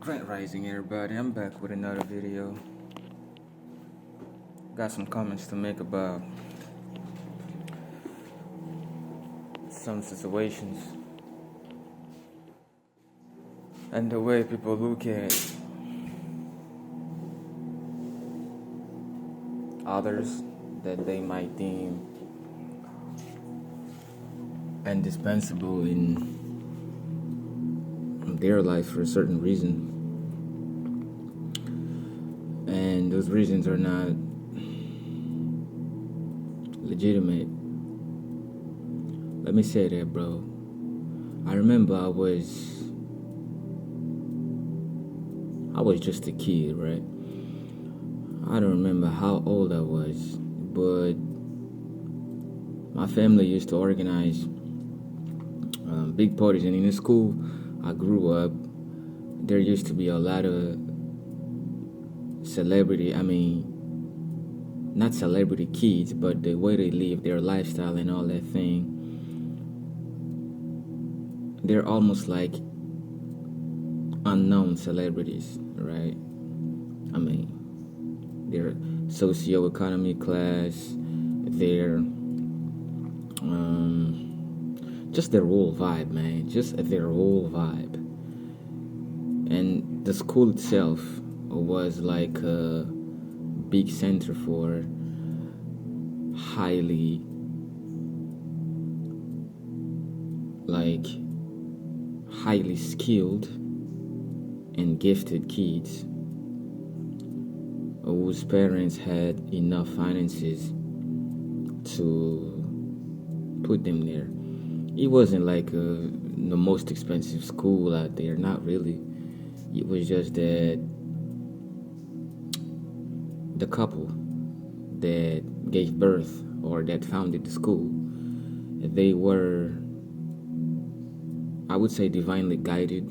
Grand Rising, everybody. I'm back with another video. Got some comments to make about some situations and the way people look at others that they might deem indispensable in their life for a certain reason. And those reasons are not legitimate. Let me say that, bro. I remember I was just a kid, right? I don't remember how old I was, but my family used to organize big parties, and in the school I grew up, there used to be a lot of not celebrity kids, but the way they live, their lifestyle and all that thing, they're almost like unknown celebrities, right? Their socioeconomic class, their just their whole vibe, man. Just their whole vibe. And the school itself was like a big center for highly skilled and gifted kids whose parents had enough finances to put them there. It wasn't like the most expensive school out there, not really. It was just that the couple that gave birth or that founded the school, they were, I would say, divinely guided.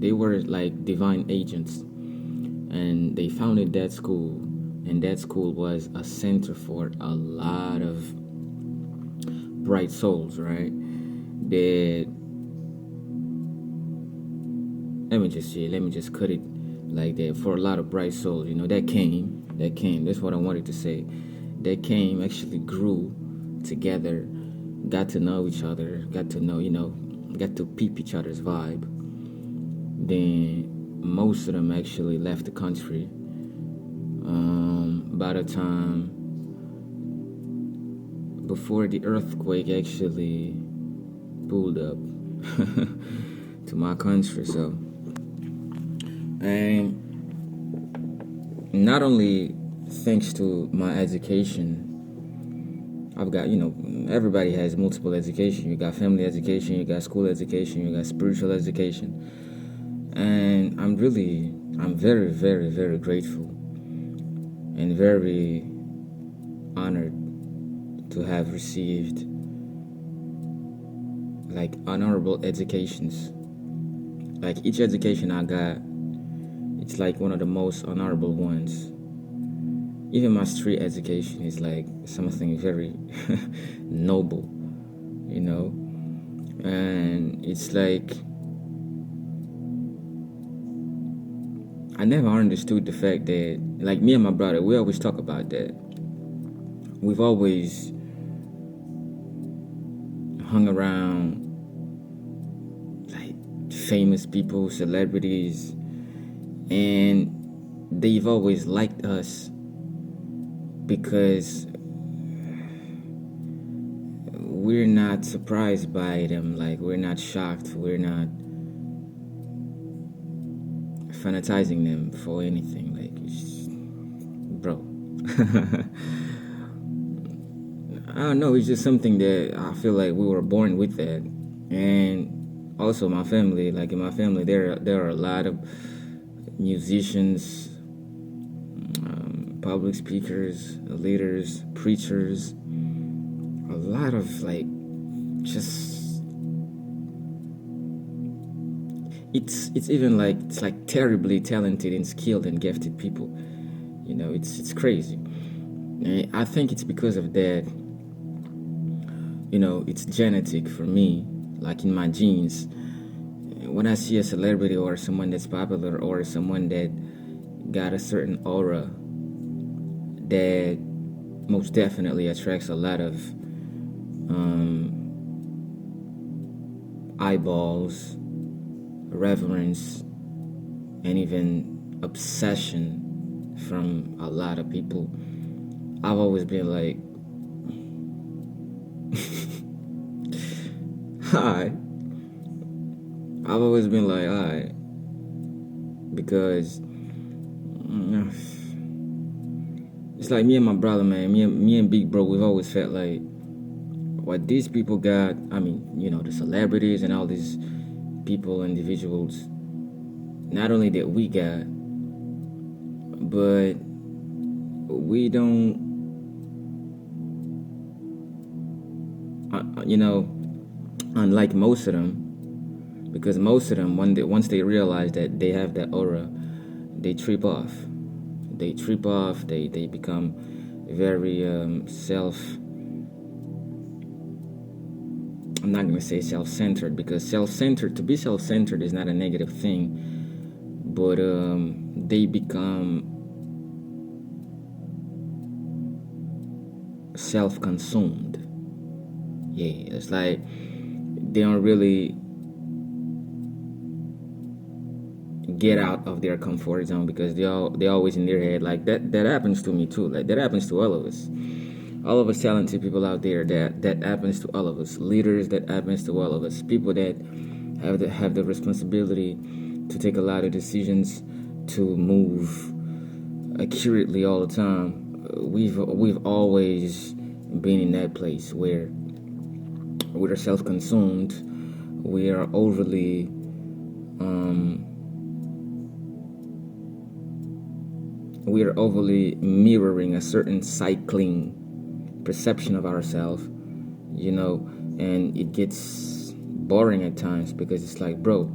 They were like divine agents, and they founded that school, and that school was a center for a lot of bright souls, right? That let me just cut it like that. For a lot of bright souls, that came, that's what I wanted to say. That came, actually grew together, got to know each other, got to peep each other's vibe. Then most of them actually left the country by the time before the earthquake actually pulled up to my country. So, and not only thanks to my education, I've got, everybody has multiple education. You got family education, you got school education, you got spiritual education. And I'm very, very, very grateful and very honored to have received like honorable educations. Like each education I got, it's like one of the most honorable ones. Even my street education is like something very noble, and it's like I never understood the fact that, like, me and my brother, we always talk about that. We've always hung around like famous people, celebrities, and they've always liked us because we're not surprised by them. Like, we're not shocked, we're not fanatizing them for anything. Like, bro. I don't know, it's just something that I feel like we were born with that. And also my family, like in my family, there are a lot of musicians, public speakers, leaders, preachers, a lot of like just it's even like it's like terribly talented and skilled and gifted people. It's crazy. And I think it's because of that. It's genetic for me, like in my genes. when I see a celebrity or someone that's popular or someone that got a certain aura that most definitely attracts a lot of eyeballs, reverence, and even obsession from a lot of people, I've always been like, hi. I've always been like, hi. Because it's like me and my brother, man. Me and Big Bro, we've always felt like what these people got. I mean, the celebrities and all these people, individuals. Not only that we got, but we don't. Unlike most of them, because most of them, once they realize that they have that aura, they trip off. They trip off. They become very self. I'm not gonna say self-centered, because to be self-centered is not a negative thing, but they become self-consumed. Yeah, it's like they don't really get out of their comfort zone, because they always in their head. Like that happens to me too. Like that happens to all of us. All of us talented people out there, that happens to all of us. Leaders, that happens to all of us. People that have the responsibility to take a lot of decisions, to move accurately all the time. We've always been in that place where we are self-consumed. We are overly mirroring a certain cycling perception of ourselves, and it gets boring at times, because it's like, bro,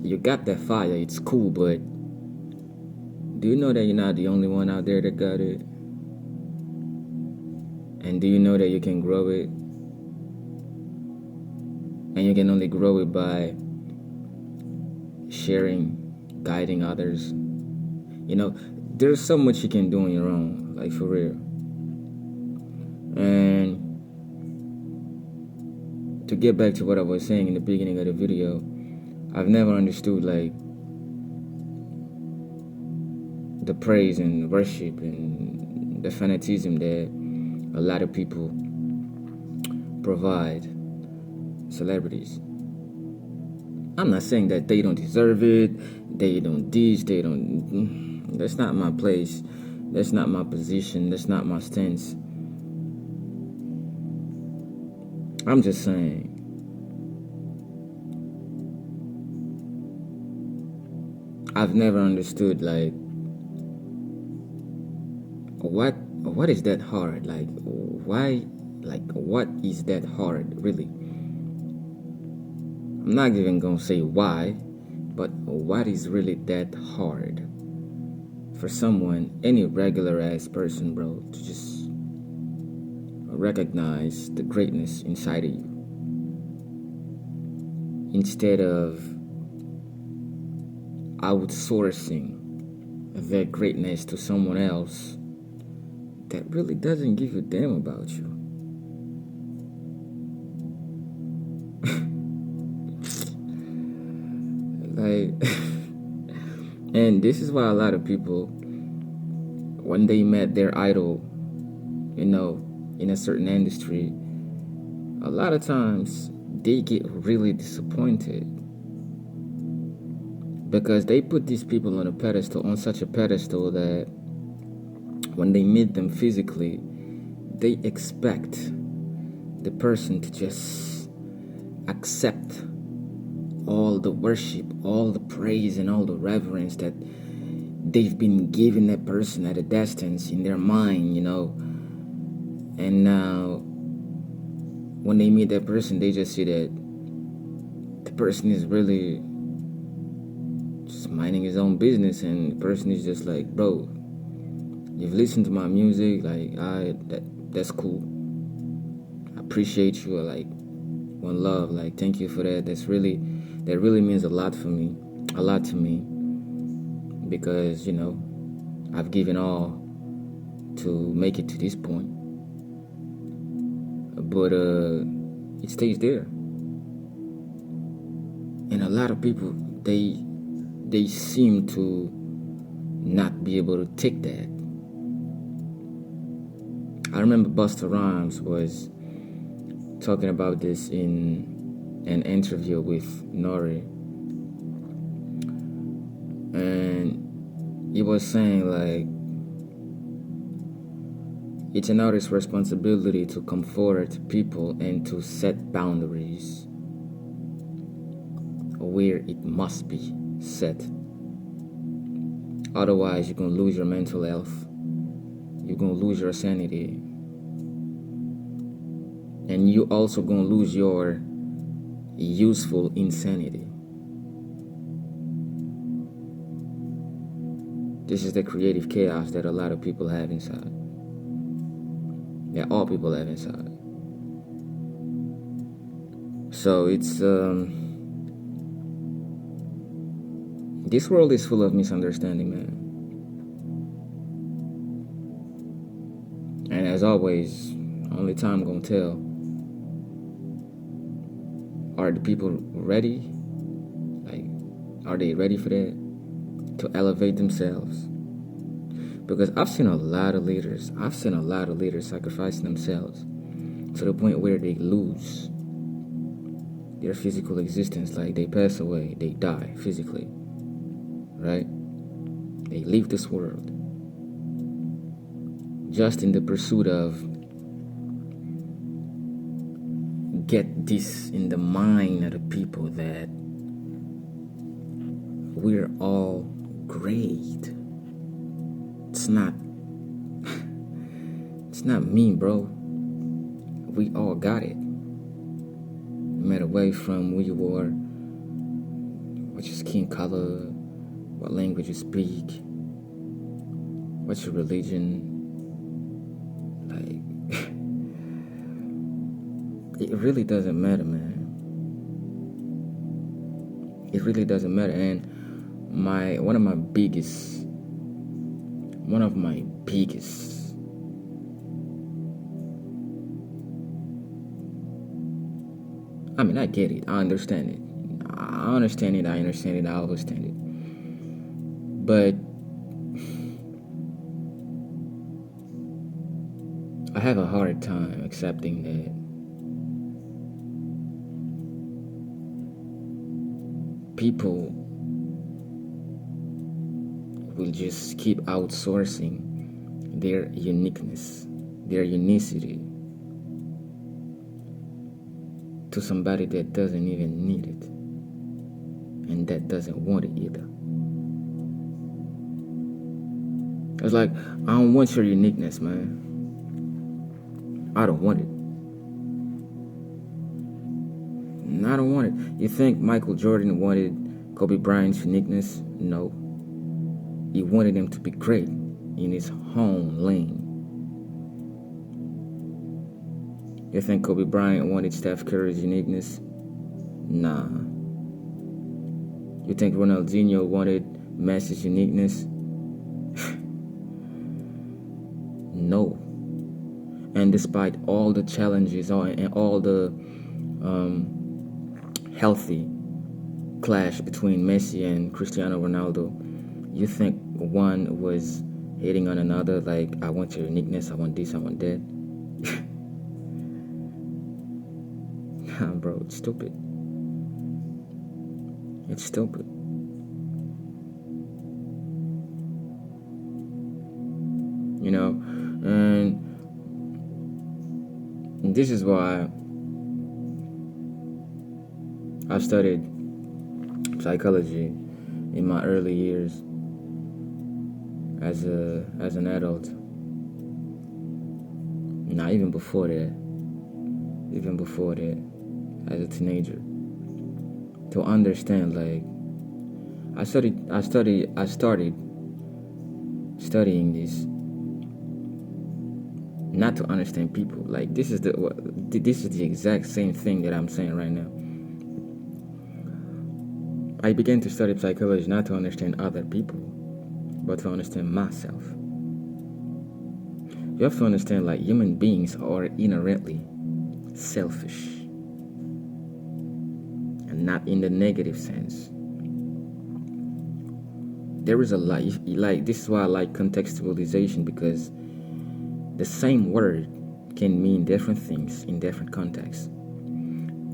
you got that fire, it's cool, but do you know that you're not the only one out there that got it? And do you know that you can grow it? And you can only grow it by sharing, guiding others. There's so much you can do on your own, like for real. And to get back to what I was saying in the beginning of the video, I've never understood like the praise and worship and the fanatism that a lot of people provide celebrities. I'm not saying that they don't deserve it, they don't this, they don't. That's not my place. That's not my position. That's not my stance. I'm just saying, I've never understood like what is that hard? Like why? Like what is that hard really? I'm not even gonna say why, but what is really that hard for someone, any regular ass person, bro, to just recognize the greatness inside of you, instead of outsourcing that greatness to someone else that really doesn't give a damn about you. Like, and this is why a lot of people, when they met their idol, in a certain industry, a lot of times they get really disappointed, because they put these people on such a pedestal that when they meet them physically, they expect the person to just accept all the worship, all the praise, and all the reverence that they've been giving that person at a distance in their mind, And now, when they meet that person, they just see that the person is really just minding his own business, and the person is just like, bro, you've listened to my music, like, that's cool. I appreciate you, like, one love, like, thank you for that. that really means a lot to me, because I've given all to make it to this point, but it stays there. And a lot of people, they seem to not be able to take that. I remember Busta Rhymes was talking about this in an interview with Nori, and he was saying like it's an artist's responsibility to comfort people and to set boundaries where it must be set. Otherwise, you're going to lose your mental health. You're going to lose your sanity. And you're also going to lose your useful insanity. This is the creative chaos that a lot of people have inside. That all people have inside. So it's this world is full of misunderstanding, man. And as always, only time gonna tell. Are the people ready? Like, are they ready for that? To elevate themselves? Because I've seen a lot of leaders sacrificing themselves to the point where they lose their physical existence. Like, they pass away, they die physically, right? They leave this world just in the pursuit of get this in the mind of the people that we're all great. It's not me, bro. We all got it. No matter where from who you are, what's your skin color, what language you speak, what's your religion. Like, it really doesn't matter, man. It really doesn't matter. And one of my biggest I mean, I get it. I understand it. I understand it. I understand it. But I have a hard time accepting that people will just keep outsourcing their uniqueness, their unicity to somebody that doesn't even need it and that doesn't want it either. It's like, I don't want your uniqueness, man. I don't want it. I don't want it. You think Michael Jordan wanted Kobe Bryant's uniqueness? No. He wanted him to be great in his home lane. You think Kobe Bryant wanted Steph Curry's uniqueness? Nah. You think Ronaldinho wanted Messi's uniqueness? No. And despite all the challenges and all the healthy clash between Messi and Cristiano Ronaldo, you think one was hating on another, like, I want your uniqueness, I want this, I want that? Nah, bro, it's stupid. It's stupid. You know, and this is why I studied psychology in my early years as an adult. Not even before that, as a teenager, to understand, like, I started studying this not to understand people. Like, this is the exact same thing that I'm saying right now. I began to study psychology not to understand other people, but to understand myself. You have to understand like human beings are inherently selfish, and not in the negative sense. There is a life, like this is why I like contextualization, because the same word can mean different things in different contexts.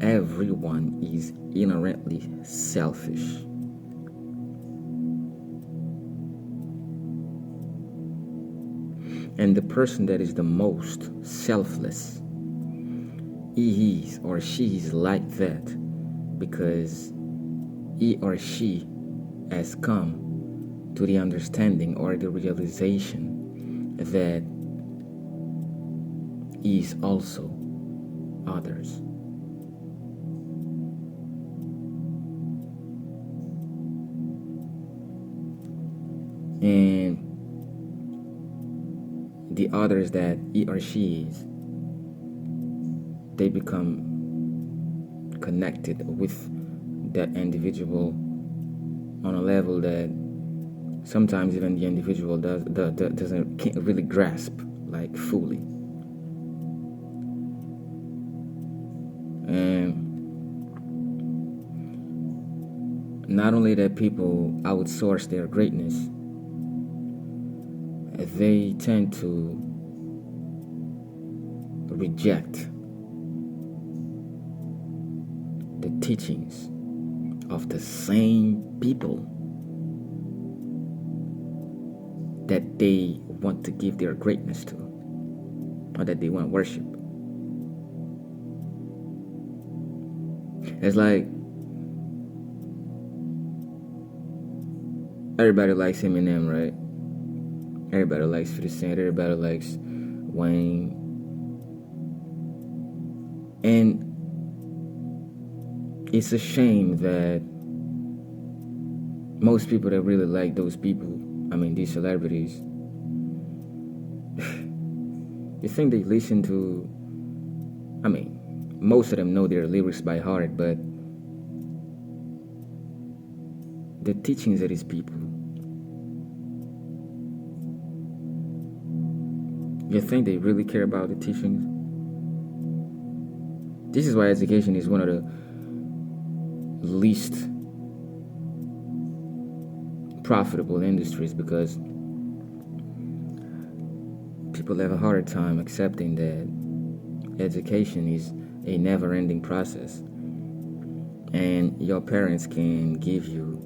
Everyone is inherently selfish. And the person that is the most selfless, he is or she is like that because he or she has come to the understanding or the realization that he is also others. And the others that he or she is, they become connected with that individual on a level that sometimes even the individual can't really grasp like fully. And not only that people outsource their greatness, they tend to reject the teachings of the same people that they want to give their greatness to, or that they want to worship. It's like everybody likes Eminem, right? Everybody likes 50 Cent, everybody likes Wayne. And it's a shame that most people that really like those people, these celebrities, you think they listen to, most of them know their lyrics by heart, but the teachings of these people, you think they really care about the teachings? This is why education is one of the least profitable industries, because people have a harder time accepting that education is a never-ending process, and your parents can give you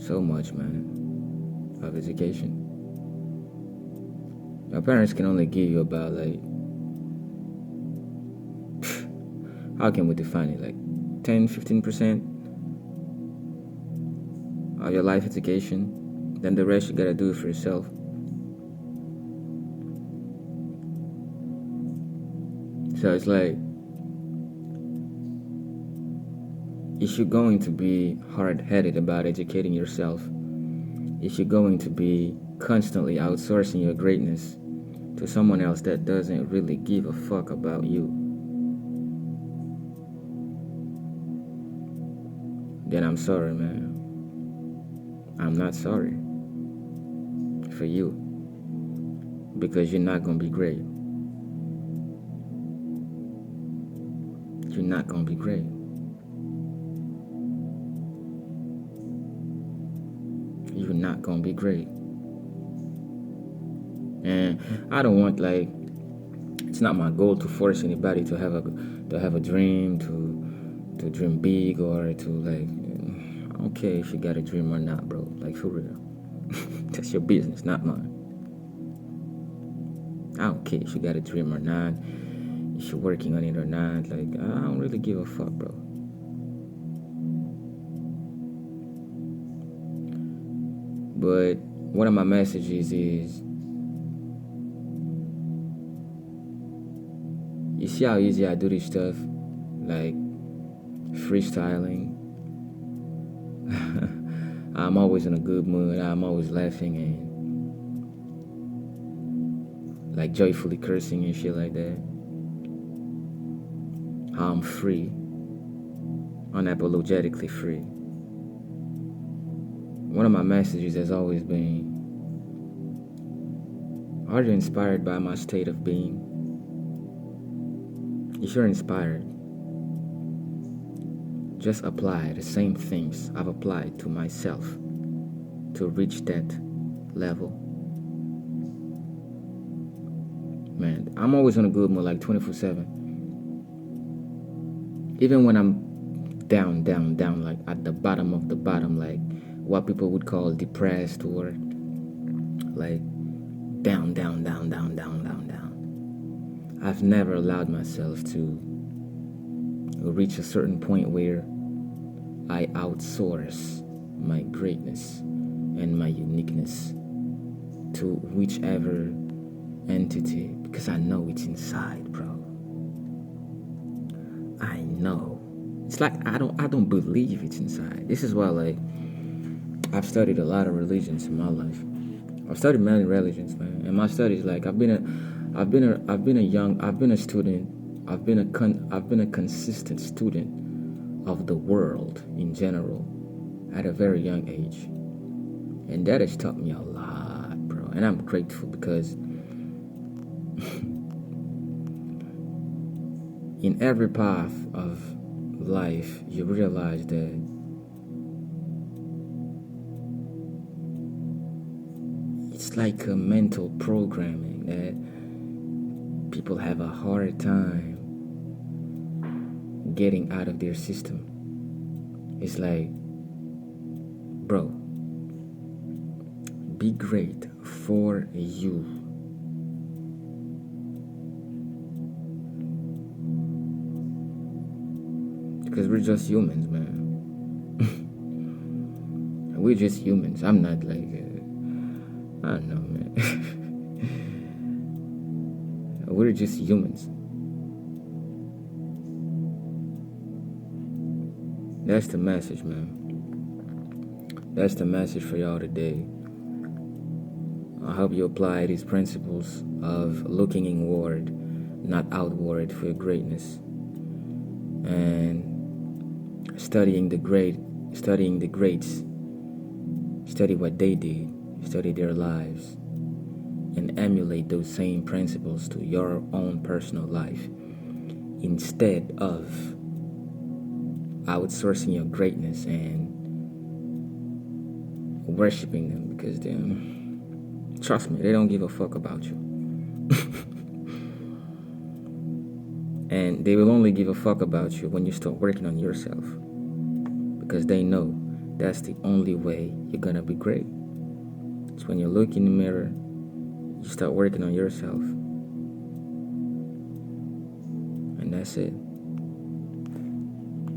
so much, man, of education. Your parents can only give you about like, how can we define it, like 10-15% of your life education. Then the rest you gotta do it for yourself. So it's like, if you're going to be hard-headed about educating yourself, if you're going to be constantly outsourcing your greatness to someone else that doesn't really give a fuck about you, then I'm sorry, man. I'm not sorry for you, because you're not gonna be great. You're not gonna be great. You're not gonna be great. And I don't want, like, it's not my goal to force anybody to have a dream, to dream big, or to like, I don't care if you got a dream or not, bro. Like, for real. That's your business, not mine. I don't care if you got a dream or not, if you're working on it or not. Like, I don't really give a fuck, bro. But one of my messages is, you see how easy I do this stuff, like freestyling. I'm always in a good mood. I'm always laughing and like joyfully cursing and shit like that. I'm free, unapologetically free. one of my messages has always been, are you inspired by my state of being? If you're inspired, just apply the same things I've applied to myself to reach that level. Man, I'm always on a good mood, like 24/7. Even when I'm down, like at the bottom of the bottom, like what people would call depressed, or like down. I've never allowed myself to reach a certain point where I outsource my greatness and my uniqueness to whichever entity, because I know it's inside, bro. I know. It's like I don't believe it's inside. This is why, like, I've studied a lot of religions in my life. I've studied many religions, man. And my studies, like, I've been a student. I've been a consistent student of the world in general at a very young age, and that has taught me a lot, bro. And I'm grateful because in every path of life, you realize that it's like a mental programming that people have a hard time getting out of their system. It's like, bro, be great for you. Because we're just humans, man. We're just humans. I'm not like, I don't know, man. We're just humans. That's the message, man. That's the message for y'all today. I hope you apply these principles of looking inward, not outward, for your greatness, and studying the greats, study what they did, study their lives, and emulate those same principles to your own personal life, instead of outsourcing your greatness and worshiping them, because trust me, they don't give a fuck about you. And they will only give a fuck about you when you start working on yourself, because they know that's the only way you're gonna be great. It's when you look in the mirror, you start working on yourself, and that's it.